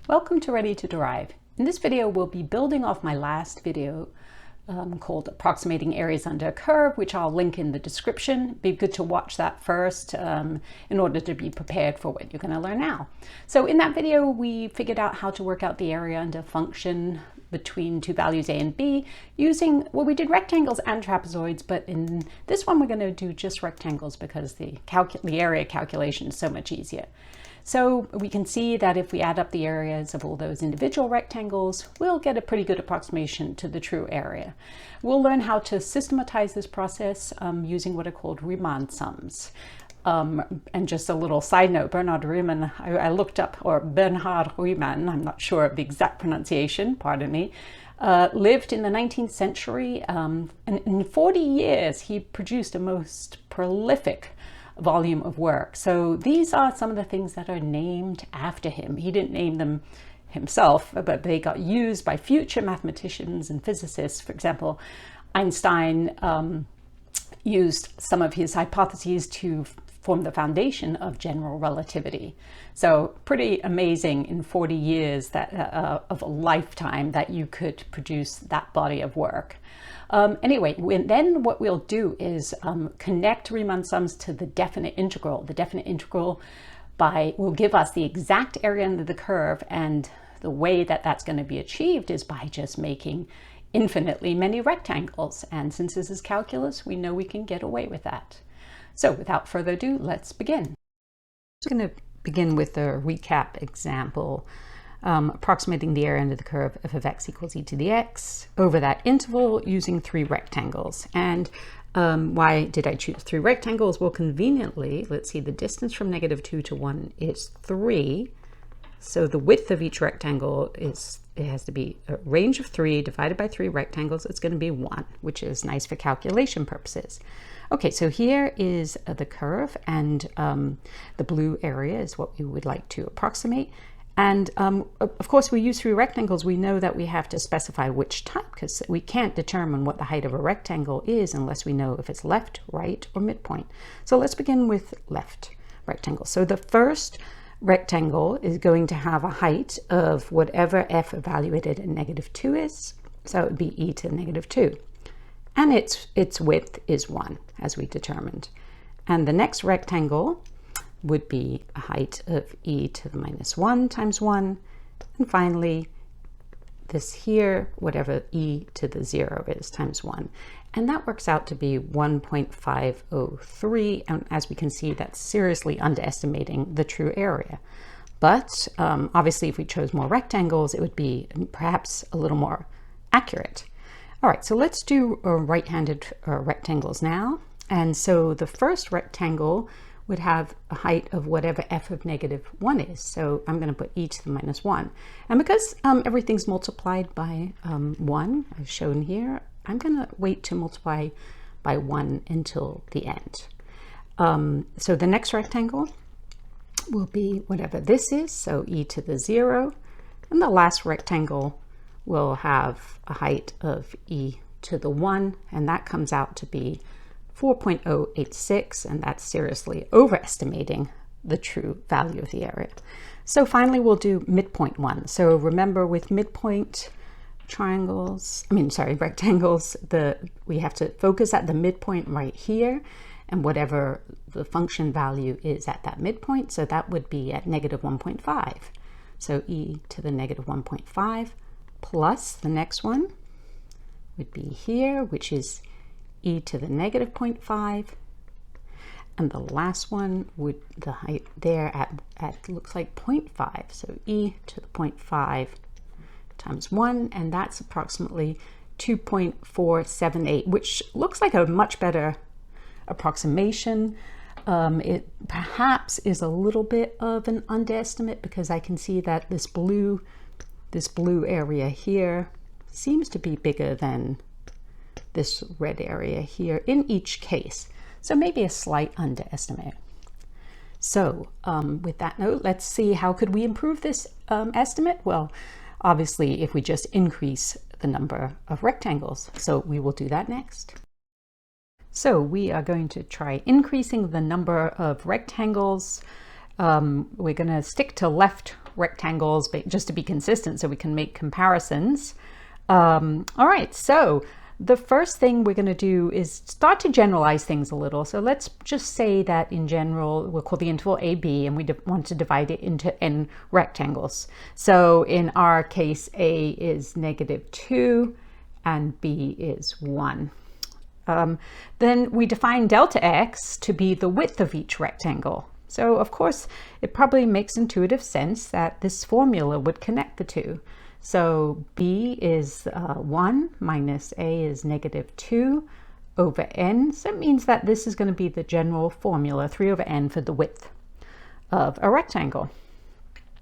Welcome to Ready to Derive. In this video, we'll be building off my last video called Approximating Areas Under a Curve, which I'll link in the description. It'd be good to watch that first in order to be prepared for what you're going to learn now. So in that video, we figured out how to work out the area under a function between two values a and b using, well, we did rectangles and trapezoids, but in this one we're going to do just rectangles because the area calculation is so much easier. So we can see that if we add up the areas of all those individual rectangles, we'll get a pretty good approximation to the true area. We'll learn how to systematize this process using what are called Riemann sums. And just a little side note, Bernhard Riemann, I looked up, or Bernhard Riemann, I'm not sure of the exact pronunciation, pardon me, lived in the 19th century, and in 40 years he produced a most prolific volume of work. So these are some of the things that are named after him. He didn't name them himself, but they got used by future mathematicians and physicists. For example, Einstein used some of his hypotheses to form the foundation of general relativity. So pretty amazing in 40 years that of a lifetime that you could produce that body of work. Anyway, then what we'll do is connect Riemann sums to the definite integral. The definite integral will give us the exact area under the curve, and the way that that's going to be achieved is by just making infinitely many rectangles. And since this is calculus, we know we can get away with that. So without further ado, let's begin. I'm going to begin with a recap example. Approximating the area under the curve f of x equals e to the x over that interval using three rectangles. And why did I choose three rectangles? Well, conveniently, let's see, the distance from -2 to 1 is 3. So the width of each rectangle it has to be a range of 3 divided by 3 rectangles. It's going to be 1, which is nice for calculation purposes. Okay, so here is the curve, and the blue area is what we would like to approximate. And of course, we use three rectangles. We know that we have to specify which type, because we can't determine what the height of a rectangle is unless we know if it's left, right, or midpoint. So let's begin with left rectangle. So the first rectangle is going to have a height of whatever f evaluated at -2 is. So it would be e to the -2. And its width is 1, as we determined. And the next rectangle would be a height of e to the -1 times 1. And finally, this here, whatever e to the 0 is, times 1. And that works out to be 1.503. And as we can see, that's seriously underestimating the true area. But obviously, if we chose more rectangles, it would be perhaps a little more accurate. All right, so let's do right-handed rectangles now. And so the first rectangle would have a height of whatever f of -1 is. So I'm going to put e to the -1. And because everything's multiplied by 1, as shown here, I'm going to wait to multiply by 1 until the end. So the next rectangle will be whatever this is, so e to the 0. And the last rectangle will have a height of e to the 1, and that comes out to be 4.086, and that's seriously overestimating the true value of the area. So finally, we'll do midpoint one. So remember, with midpoint rectangles, we have to focus at the midpoint right here, and whatever the function value is at that midpoint, so that would be at -1.5. So e to the -1.5 plus the next one would be here, which is e to the -0.5, and the last one would, the height there at looks like 0.5, so e to the 0.5 times 1, and that's approximately 2.478, which looks like a much better approximation. It perhaps is a little bit of an underestimate, because I can see that this blue area here seems to be bigger than this red area here in each case. So maybe a slight underestimate. So with that note, let's see, how could we improve this estimate? Well, obviously, if we just increase the number of rectangles. So we will do that next. So we are going to try increasing the number of rectangles. We're going to stick to left rectangles, but just to be consistent so we can make comparisons. All right, so the first thing we're going to do is start to generalize things a little. So let's just say that in general, we'll call the interval AB, and we want to divide it into n rectangles. So in our case, A is -2 and B is 1. Then we define delta x to be the width of each rectangle. So of course, it probably makes intuitive sense that this formula would connect the two. So B is 1 minus A is -2 over n. So it means that this is going to be the general formula, 3 over n, for the width of a rectangle.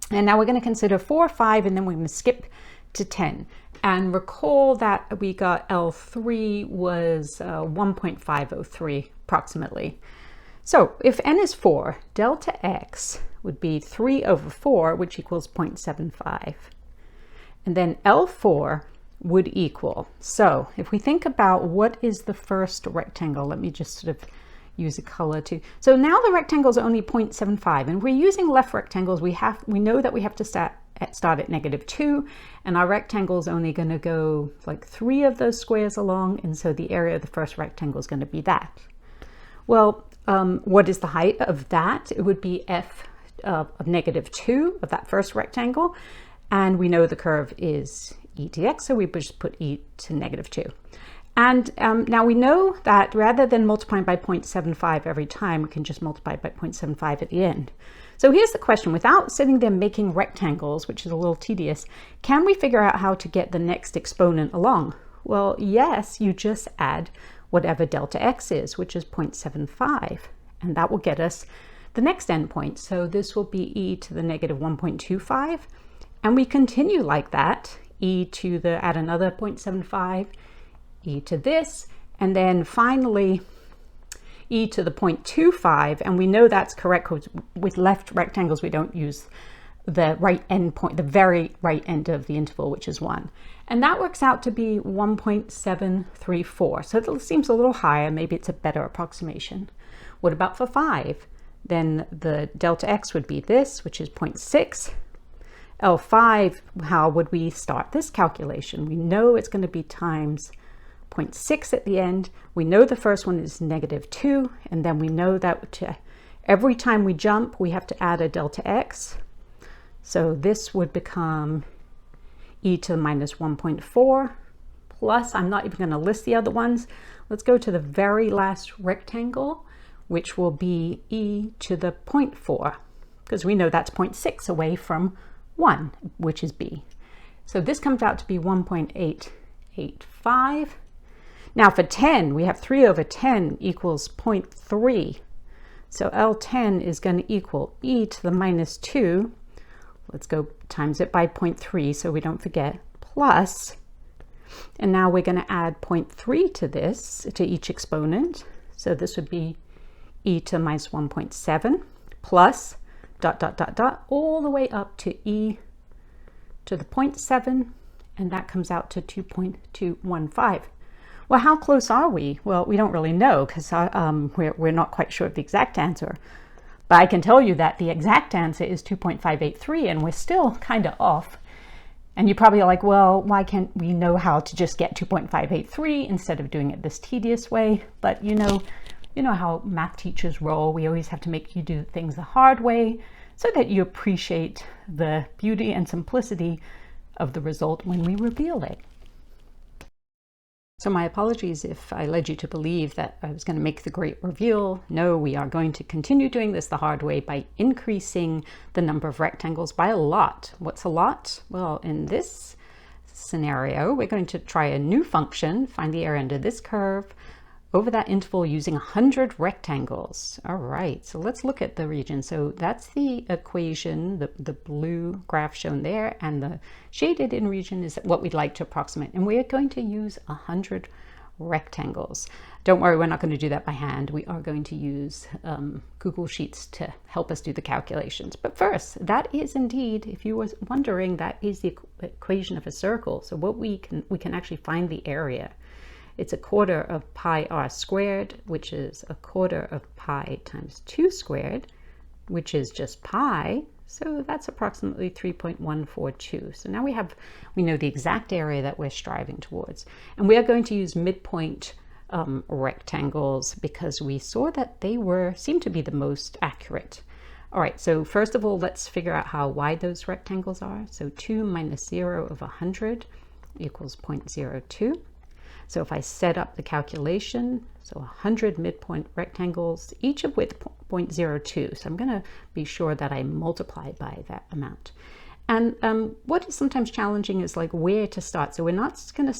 And now we're going to consider 4, 5, and then we're going to skip to 10. And recall that we got L3 was 1.503 approximately. So if n is 4, delta x would be 3 over 4, which equals 0.75. And then L4 would equal, so if we think about what is the first rectangle, let me just sort of use a color to, so now the rectangles are only 0.75, and if we're using left rectangles, we know that we have to start at -2, and our rectangle is only going to go like 3 of those squares along, and so the area of the first rectangle is going to be that. Well, what is the height of that? It would be f of -2 of that first rectangle. And we know the curve is e to x, so we just put e to -2. And now we know that rather than multiplying by 0.75 every time, we can just multiply by 0.75 at the end. So here's the question, without sitting there making rectangles, which is a little tedious, can we figure out how to get the next exponent along? Well, yes, you just add whatever delta x is, which is 0.75, and that will get us the next endpoint. So this will be e to the -1.25. And we continue like that, e to the, add another 0.75, e to this, and then finally e to the 0.25, and we know that's correct because with left rectangles we don't use the right end point, the very right end of the interval, which is 1. And that works out to be 1.734. So it seems a little higher, maybe it's a better approximation. What about for 5? Then the delta x would be this, which is 0.6. L5, how would we start this calculation? We know it's going to be times 0.6 at the end. We know the first one is -2, and then we know that every time we jump, we have to add a delta x. So this would become e to the -1.4 plus, I'm not even going to list the other ones. Let's go to the very last rectangle, which will be e to the 0.4, because we know that's 0.6 away from 1, which is b. So this comes out to be 1.885. Now for 10, we have 3 over 10 equals 0.3. So L10 is going to equal e to the -2. Let's go times it by 0.3 so we don't forget, plus, and now we're going to add 0.3 to this, to each exponent. So this would be e to -1.7 plus all the way up to e to the 0.7, and that comes out to 2.215. Well, how close are we? Well, we don't really know because we're not quite sure of the exact answer. But I can tell you that the exact answer is 2.583, and we're still kind of off. And you're probably like, well, why can't we know how to just get 2.583 instead of doing it this tedious way? But you know how math teachers roll. We always have to make you do things the hard way so that you appreciate the beauty and simplicity of the result when we reveal it. So my apologies if I led you to believe that I was going to make the great reveal. No, we are going to continue doing this the hard way by increasing the number of rectangles by a lot. What's a lot? Well, in this scenario, we're going to try a new function, find the area under this curve, over that interval using 100 rectangles. All right, so let's look at the region. So that's the equation, the blue graph shown there, and the shaded in region is what we'd like to approximate. And we're going to use 100 rectangles. Don't worry, we're not going to do that by hand. We are going to use Google Sheets to help us do the calculations. But first, that is indeed, if you were wondering, that is the equation of a circle. So what we can actually find the area. It's 1/4 of pi r squared, which is 1/4 of pi times 2 squared, which is just pi. So that's approximately 3.142. So now we know the exact area that we're striving towards. And we are going to use midpoint rectangles because we saw that they seemed to be the most accurate. All right, so first of all, let's figure out how wide those rectangles are. So 2 minus 0 of 100 equals 0.02. So if I set up the calculation, so 100 midpoint rectangles, each of with 0.02. So I'm going to be sure that I multiply by that amount. And what is sometimes challenging is like where to start. So we're not going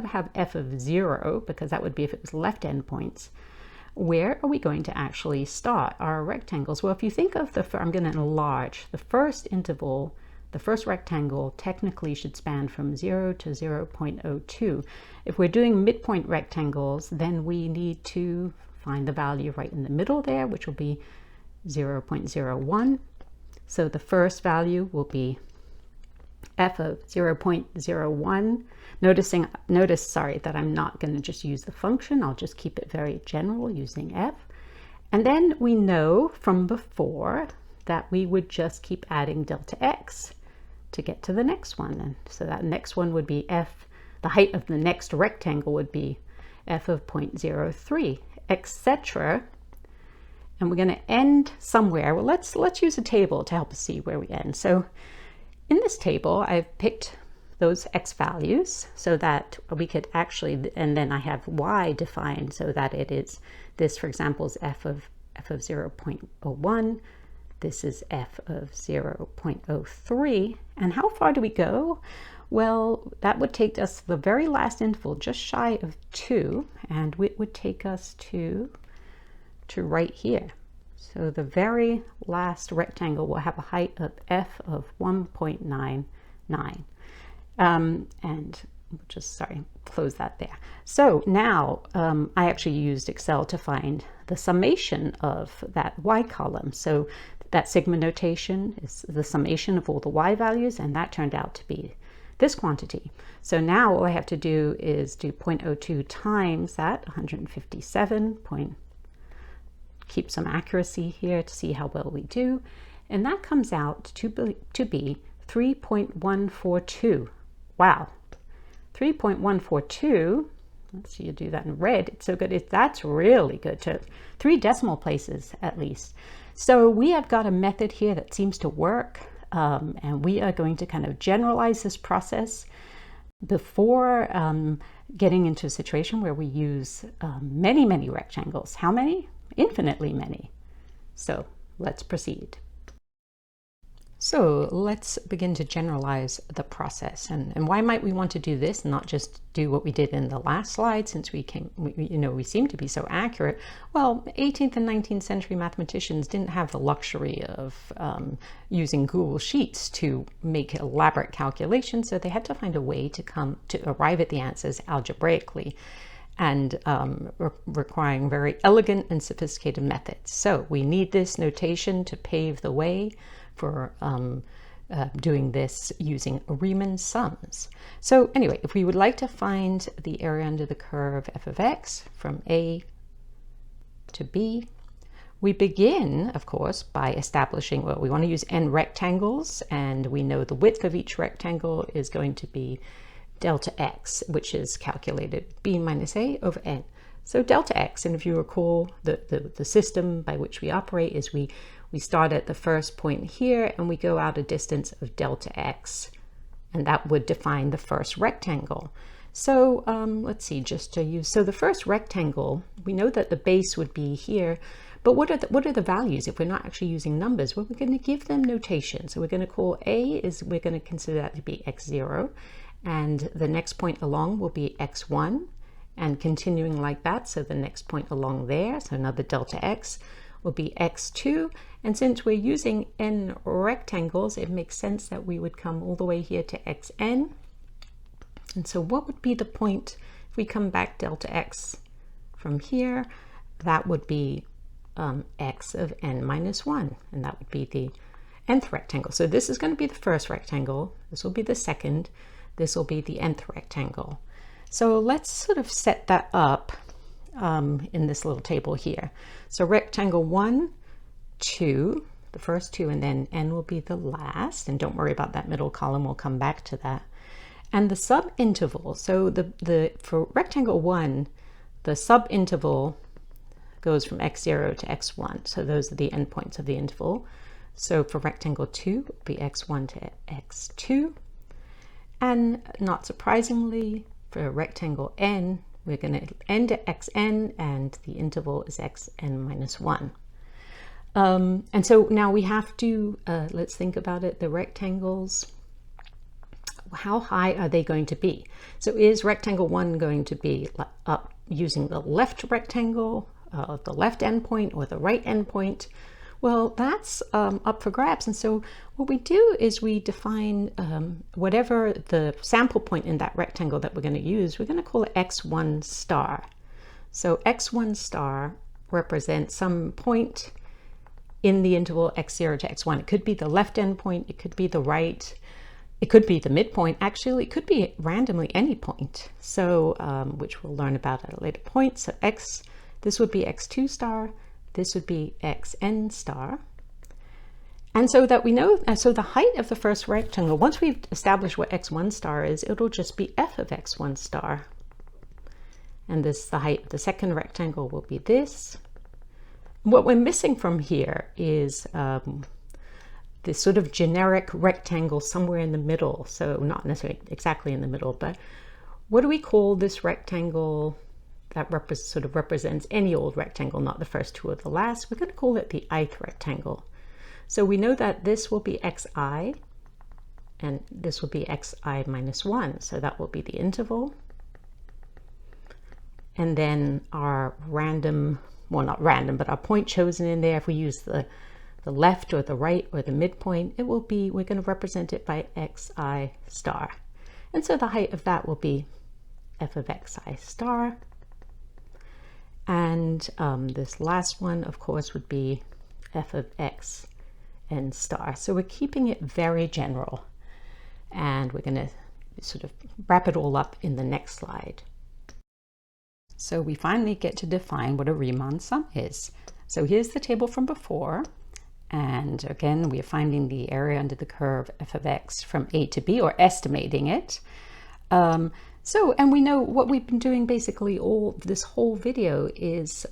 to have f of 0 because that would be if it was left endpoints. Where are we going to actually start our rectangles? Well, if you think of I'm going to enlarge the first interval. The first rectangle technically should span from 0 to 0.02. If we're doing midpoint rectangles, then we need to find the value right in the middle there, which will be 0.01. So the first value will be f of 0.01. Notice, sorry, that I'm not going to just use the function. I'll just keep it very general using f. And then we know from before that we would just keep adding delta x to get to the next one. And so that next one would be f, the height of the next rectangle would be f of 0.03, etc. And we're going to end somewhere. Well, let's use a table to help us see where we end. So in this table, I've picked those x values so that we could actually, and then I have y defined so that it is, this for example is f of 0.01. This is f of 0.03. And how far do we go? Well, that would take us to the very last interval, just shy of 2, and it would take us to right here. So the very last rectangle will have a height of f of 1.99. And we'll just, close that there. So now I actually used Excel to find the summation of that y column. So that sigma notation is the summation of all the y values, and that turned out to be this quantity. So now all I have to do is do 0.02 times that, 157. Keep some accuracy here to see how well we do. And that comes out to be 3.142. Wow. 3.142. Let's see you do that in red. It's so good. That's really good. To 3 decimal places at least. So we have got a method here that seems to work. And we are going to kind of generalize this process before getting into a situation where we use many, many rectangles. How many? Infinitely many. So let's proceed. So let's begin to generalize the process. And why might we want to do this and not just do what we did in the last slide, since we seem to be so accurate? Well, 18th and 19th century mathematicians didn't have the luxury of using Google Sheets to make elaborate calculations, so they had to find a way to arrive at the answers algebraically, and requiring very elegant and sophisticated methods. So we need this notation to pave the way for doing this using Riemann sums. So anyway, if we would like to find the area under the curve f of x from A to B, we begin, of course, by establishing, well, we want to use n rectangles, and we know the width of each rectangle is going to be delta x, which is calculated b minus a over n. So delta x, and if you recall, the system by which we operate is we start at the first point here and we go out a distance of delta x, and that would define the first rectangle. So let's see, just to use, so the first rectangle, we know that the base would be here, but what are the values if we're not actually using numbers? Well, we're going to give them notation. So we're going to call a we're going to consider that to be x0, and the next point along will be x1, and continuing like that, so the next point along there, so another delta x, will be x2. And since we're using n rectangles, it makes sense that we would come all the way here to xn. And so what would be the point if we come back delta x from here? That would be x of n minus 1, and that would be the nth rectangle. So this is going to be the first rectangle, this will be the second, this will be the nth rectangle. So let's sort of set that up in this little table here. So rectangle 1, 2, the first two, and then n will be the last. And don't worry about that middle column, we'll come back to that. And the subinterval, so for rectangle 1, the subinterval goes from x0 to x1. So those are the endpoints of the interval. So for rectangle 2, it will be x1 to x2. And not surprisingly, for rectangle n, we're going to end at xn, and the interval is xn minus 1. And so now we have to, let's think about it, the rectangles, how high are they going to be? So is rectangle 1 going to be up using the left rectangle, the left endpoint, or the right endpoint? Well, that's up for grabs. And so what we do is we define whatever the sample point in that rectangle that we're going to use, we're going to call it x1 star. So x1 star represents some point in the interval x0 to x1. It could be the left endpoint, it could be the right, it could be the midpoint. Actually, it could be randomly any point. So, which we'll learn about at a later point. So this would be x2 star. This would be xn star. And so that we know, so the height of the first rectangle, once we've established what x1 star is, it'll just be f of x1 star. And the height of the second rectangle will be this. What we're missing from here is this sort of generic rectangle somewhere in the middle. So not necessarily exactly in the middle, but what do we call this rectangle that sort of represents any old rectangle, not the first two or the last? We're going to call it the ith rectangle. So we know that this will be xi, and this will be xi minus 1. So that will be the interval. And then our random, well, not random, but our point chosen in there, if we use the left or the right or the midpoint, it will be, we're going to represent it by xi star. And so the height of that will be f of xi star. And this last one, of course, would be f of x n star. So we're keeping it very general. And we're going to sort of wrap it all up in the next slide. So we finally get to define what a Riemann sum is. So here's the table from before. And again, we're finding the area under the curve f of x from a to b, or estimating it. And we know what we've been doing basically this whole video is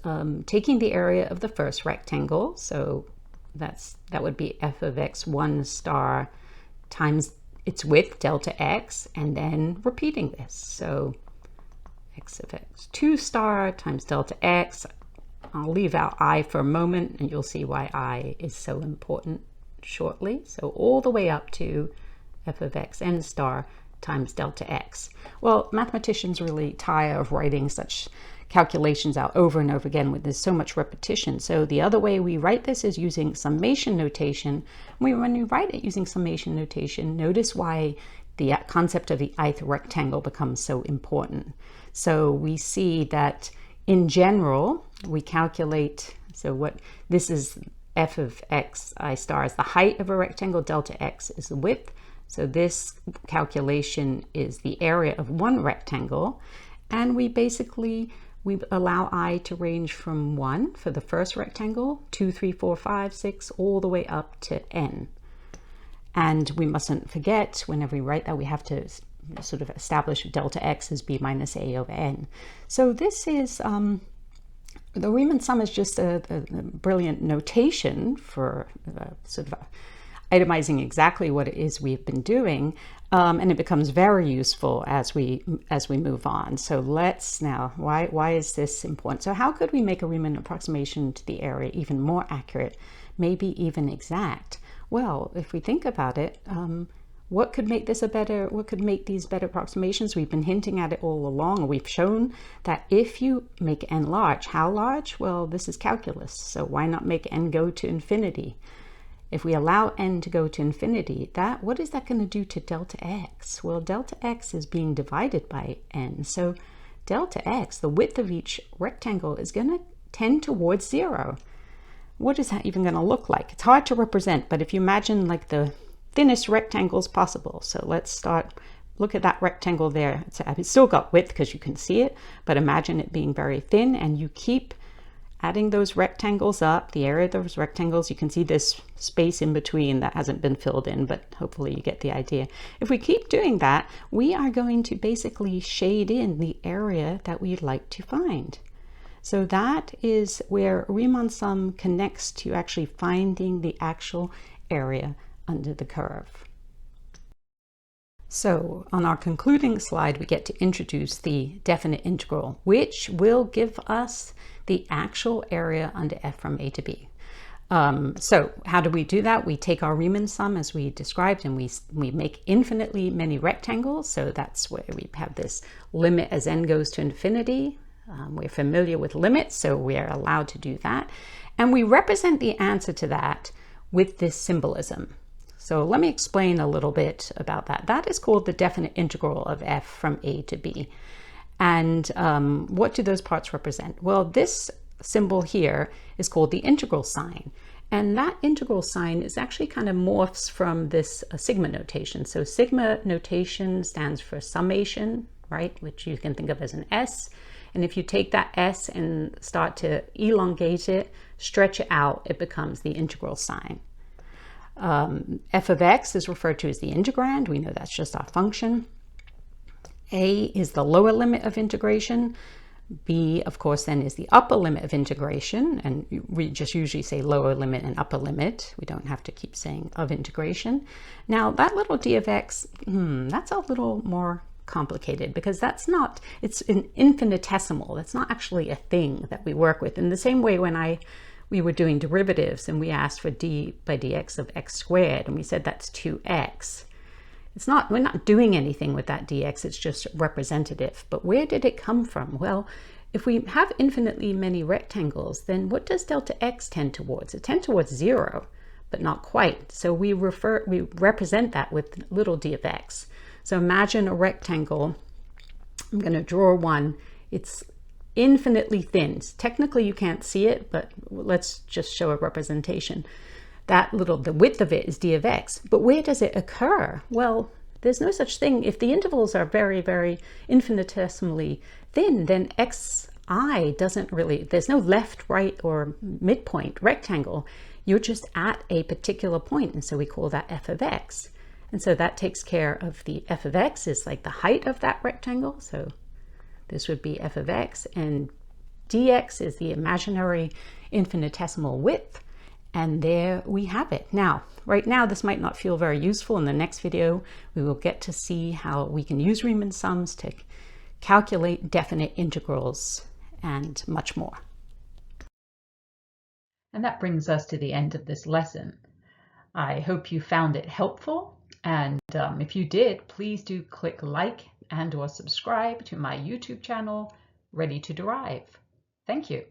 taking the area of the first rectangle. So that would be f of x1 star times its width, delta x, and then repeating this. So x of x2 star times delta x. I'll leave out I for a moment, and you'll see why I is so important shortly. So all the way up to f of xn star times delta x. Well, mathematicians really tire of writing such calculations out over and over again with there's so much repetition. So the other way we write this is using summation notation. When we write it using summation notation, notice why the concept of the ith rectangle becomes so important. So we see that in general, we calculate, so what this is, f of xi star is the height of a rectangle, delta x is the width. So this calculation is the area of one rectangle, and we allow I to range from 1 for the first rectangle, 2, 3, 4, 5, 6, all the way up to n. And we mustn't forget, whenever we write that, we have to sort of establish delta x as b minus a over n. So this is, the Riemann sum is just a brilliant notation for sort of itemizing exactly what it is we've been doing, and it becomes very useful as we move on. So let's now, why is this important? So how could we make a Riemann approximation to the area even more accurate, maybe even exact? Well, if we think about it, what could make these better approximations? We've been hinting at it all along. We've shown that if you make n large, how large? Well, this is calculus, so why not make n go to infinity? If we allow n to go to infinity, what is that going to do to delta x? Well, delta x is being divided by n. So delta x, the width of each rectangle, is going to tend towards 0. What is that even going to look like? It's hard to represent, but if you imagine like the thinnest rectangles possible. So let's look at that rectangle there. It's still got width because you can see it, but imagine it being very thin, and you keep adding those rectangles up, the area of those rectangles. You can see this space in between that hasn't been filled in, but hopefully you get the idea. If we keep doing that, we are going to basically shade in the area that we'd like to find. So that is where Riemann sum connects to actually finding the actual area under the curve. So on our concluding slide, we get to introduce the definite integral, which will give us the actual area under f from a to b. So how do we do that? We take our Riemann sum as we described, and we make infinitely many rectangles. So that's where we have this limit as n goes to infinity. We're familiar with limits, so we are allowed to do that. And we represent the answer to that with this symbolism. So let me explain a little bit about that. That is called the definite integral of f from a to b. And what do those parts represent? Well, this symbol here is called the integral sign. And that integral sign is actually kind of morphs from this sigma notation. So sigma notation stands for summation, right? Which you can think of as an S. And if you take that S and start to elongate it, stretch it out, it becomes the integral sign. F of x is referred to as the integrand. We know that's just our function. A is the lower limit of integration. B, of course, then is the upper limit of integration. And we just usually say lower limit and upper limit. We don't have to keep saying of integration. Now, that little d of x, that's a little more complicated because that's not, it's an infinitesimal. That's not actually a thing that we work with. In the same way when we were doing derivatives and we asked for d by dx of x squared and we said that's 2x. It's not, we're not doing anything with that dx, it's just representative. But where did it come from? Well, if we have infinitely many rectangles, then what does delta x tend towards? It tends towards 0, but not quite. So we represent that with little d of x. So imagine a rectangle. I'm going to draw one. It's infinitely thin. Technically you can't see it, but let's just show a representation. The width of it is d of x, but where does it occur? Well, there's no such thing. If the intervals are very, very infinitesimally thin, then xi doesn't really, there's no left, right, or midpoint rectangle. You're just at a particular point, and so we call that f of x. And so that takes care of the f of x is like the height of that rectangle. So this would be f of x, and dx is the imaginary infinitesimal width. And there we have it. Now, right now, this might not feel very useful. In the next video, we will get to see how we can use Riemann sums to calculate definite integrals and much more. And that brings us to the end of this lesson. I hope you found it helpful. And if you did, please do click like and/or subscribe to my YouTube channel, Ready to Derive. Thank you.